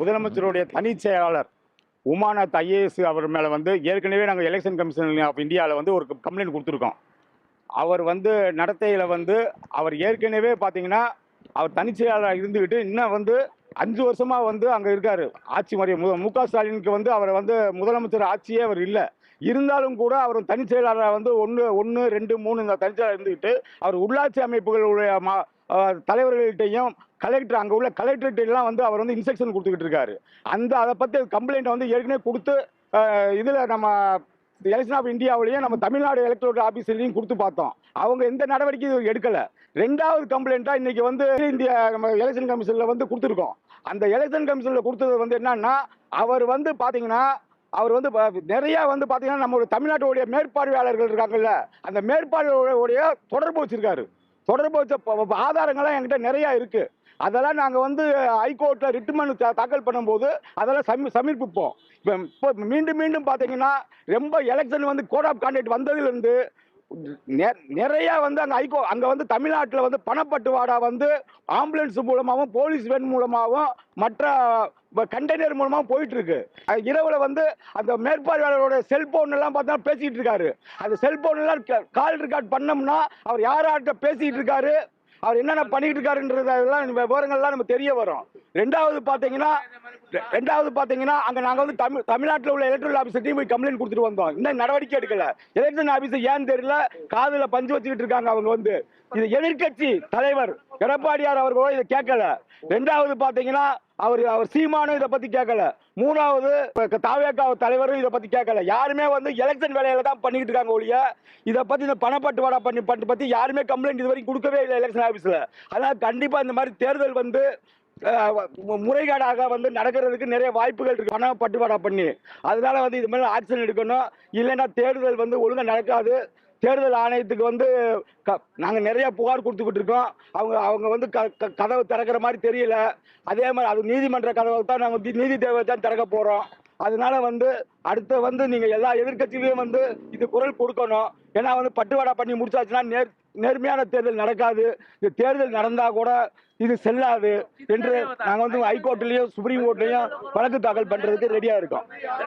முதலமைச்சருடைய தனிச் செயலாளர் உமாநாத் ஐஏஎஸ் அவர் மேலே வந்து ஏற்கனவே நாங்கள் எலெக்ஷன் கமிஷன் ஆஃப் இந்தியாவில் வந்து ஒரு கம்ப்ளைண்ட் கொடுத்துருக்கோம். அவர் வந்து நடத்தையில் வந்து அவர் ஏற்கனவே பார்த்தீங்கன்னா அவர் தனிச் செயலாளர் இருந்துக்கிட்டு இன்னும் வந்து 5 வருஷமாக வந்து அங்கே இருக்கார். ஆட்சி முறை மு.க. ஸ்டாலினுக்கு வந்து அவர் வந்து முதலமைச்சர் ஆட்சியே அவர் இல்லை. இருந்தாலும் கூட அவர் தனிச் செயலாளராக வந்து 1, 2, 3 இந்த தனிச் செயலாளர் இருந்துக்கிட்டு அவர் உள்ளாட்சி அமைப்புகளுடைய தலைவர்கள்ட்டையும் கலெக்டர் அங்கே உள்ள கலெக்டர்கிட்டலாம் வந்து அவர் வந்து இன்ஸ்ட்ரக்ஷன் கொடுத்துக்கிட்டு இருக்காரு. அதை பற்றி கம்ப்ளைண்ட் வந்து ஏற்கனவே கொடுத்து இதில் நம்ம எலெக்ஷன் ஆஃப் இந்தியாவிலையும் நம்ம தமிழ்நாடு எலக்ட்ரல் ஆஃபீஸ்லையும் கொடுத்து பார்த்தோம். அவங்க எந்த நடவடிக்கையும் எடுக்கலை. 2வது கம்ப்ளைண்ட்டாக இன்னைக்கு வந்து இந்திய நம்ம எலெக்ஷன் கமிஷனில் வந்து கொடுத்துருக்கோம். அந்த எலெக்ஷன் கமிஷனில் கொடுத்தது வந்து என்னன்னா அவர் வந்து பார்த்தீங்கன்னா அவர் வந்து நிறைய வந்து பார்த்தீங்கன்னா நம்மளுடைய தமிழ்நாட்டுடைய மேற்பார்வையாளர்கள் இருக்காங்கல்ல, அந்த மேற்பார்வையோடைய தொடர்பு வச்சிருக்காரு. தொடர்பு வச்ச ஆதாரங்கள்லாம் என்கிட்ட நிறையா இருக்கு. அதெல்லாம் நாங்கள் வந்து ஹைகோர்ட்டில் ரிட் மனு தாக்கல் பண்ணும்போது அதெல்லாம் சமர்ப்பிப்போம். இப்போ மீண்டும் மீண்டும் பார்த்தீங்கன்னா ரொம்ப எலெக்ஷன் வந்து கோட் ஆஃப் கான்டக்ட் வந்ததுலேருந்து நிறைய வந்து அங்கே வந்து தமிழ்நாட்டில் வந்து பணப்பட்டுவாடா வந்து ஆம்புலன்ஸ் மூலமாகவும் போலீஸ் வேன் மூலமாகவும் மற்ற கண்டெய்னர் மூலமாகவும் போயிட்டு இருக்கு. இரவுல வந்து அந்த மேற்பார்வையாளரோட செல்போன் எல்லாம் பார்த்தா பேசிட்டு இருக்காரு. அந்த செல்போன் எல்லாம் கால் ரெக்கார்ட் பண்ணோம்னா அவர் யார்கிட்ட பேசிட்டு இருக்காரு, அவர் என்னென்ன பண்ணிட்டு இருக்காருன்றதெல்லாம் விவரங்கள்லாம் நம்ம தெரிய வரும். ரெண்டாவது பார்த்தீங்கன்னா அங்கே நாங்கள் வந்து தமிழ்நாட்டில் உள்ள எலக்ட்ரல் ஆஃபீஸர்ட்டையும் போய் கம்ப்ளைண்ட் கொடுத்துட்டு வந்தோம். இன்னும் நடவடிக்கை எடுக்கல. எலெக்ஷன் ஆஃபீஸர் ஏன்னு தெரியல, காதில் பஞ்சு வச்சுக்கிட்டு இருக்காங்க. அவங்க வந்து இது எதிர்கட்சி தலைவர் எடப்பாடியார் அவர்களோ இதை கேட்கல. 2வது பார்த்தீங்கன்னா அவர் சீமானும் இதை பத்தி கேட்கல. 3வது தாவேகா தலைவரும் இதை பத்தி கேட்கல. யாருமே வந்து எலெக்ஷன் வேலையில தான் பண்ணிட்டு இருக்காங்க ஒழிய இதை பத்தி இந்த பணப்பட்டுவாடா பத்தி யாருமே கம்ப்ளைண்ட் இது வரைக்கும் கொடுக்கவே இல்லை எலெக்ஷன் ஆஃபீஸ்ல. அதனால கண்டிப்பா இந்த மாதிரி தேர்தல் வந்து முறைகேடாக வந்து நடக்கிறதுக்கு நிறைய வாய்ப்புகள் இருக்கு. பணம் பட்டுவாடா பண்ணி அதனால வந்து இது மேல ஆக்ஷன் எடுக்கணும். இல்லைன்னா தேர்தல் வந்து ஒழுங்கா நடக்காது. தேர்தல் ஆணையத்துக்கு வந்து நாங்கள் நிறைய புகார் கொடுத்துக்கிட்டு இருக்கோம். அவங்க வந்து கதவு திறக்கிற மாதிரி தெரியல. அதே மாதிரி அது நீதிமன்ற கதவை தான் நாங்கள் நீதி தேவை தான் திறக்க போகிறோம். அதனால வந்து அடுத்து வந்து நீங்கள் எல்லா எதிர்கட்சியிலையும் வந்து இது குரல் கொடுக்கணும். ஏன்னா வந்து பட்டுவாடா பண்ணி முடிச்சாச்சுன்னா நேர்மையான தேர்தல் நடக்காது. இந்த தேர்தல் நடந்தால் கூட இது செல்லாது என்று நாங்கள் வந்து ஹைகோர்ட்லேயும் சுப்ரீம் கோர்ட்லேயும் வழக்கு தாக்கல் பண்ணுறதுக்கு ரெடியாக இருக்கோம்.